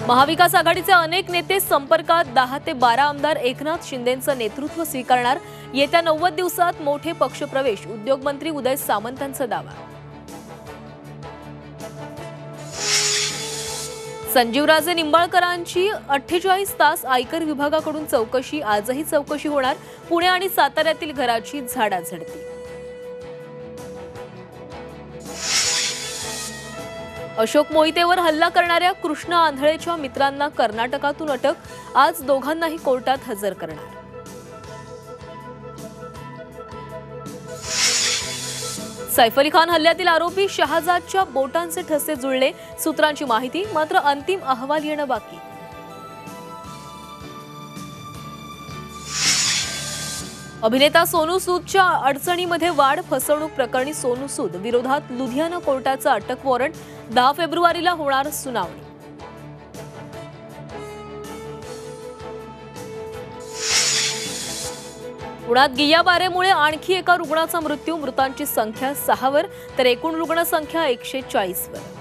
महाविकास आघाडीचे अनेक नेते संपर्कात 10 ते 12 आमदार एकनाथ शिंदेंचं नेतृत्व स्वीकारणार। येत्या 90 दिवसात मोठे पक्षप्रवेश, उद्योगमंत्री उदय सामंतांचा दावा। संजीवराजे निंबाळकरांची 48 तास आयकर विभागाकडून चौकशी, आजही चौकशी होणार। पुणे आणि साताऱ्यातील घराची झाडाझडती। अशोक मोहितेवर हल्ला करणाऱ्या कृष्णा आंधळेच्या मित्रांना कर्नाटकातून अटक, आज दोघांनाही कोर्टात हजर करणार। सैफ अली खान हल्ल्यातील आरोपी शहाजादच्या बोटांचे ठसे जुळले, सूत्रांची माहिती। मात्र अंतिम अहवाल येणं बाकी। अभिनेता सोनू सूदच्या अडचणीमध्ये वाढ, फसवणूक प्रकरणी सोनू सूद विरोधात लुधियाना कोर्टाचा अटक वॉरंट, 10 फेब्रुवारीला होणार सुनावणी। पुण्यात गियाबारेमुळे आणखी एका रुग्णाचा मृत्यू, मृतांची संख्या 6 वर तर एकूण रुग्णसंख्या 140 वर।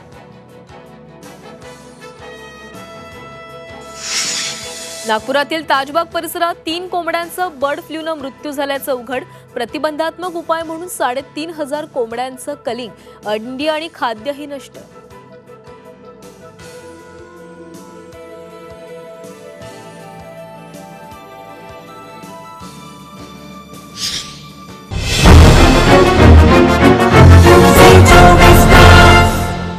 नागपुरातील ताजबाग परिसरात 3 कोंबड्यांचा बर्ड फ्लूनं मृत्यू झाल्याचं उघड, प्रतिबंधात्मक उपाय म्हणून 3500 कोंबड्यांचं कलिंग, अंडी आणि खाद्यही नष्ट।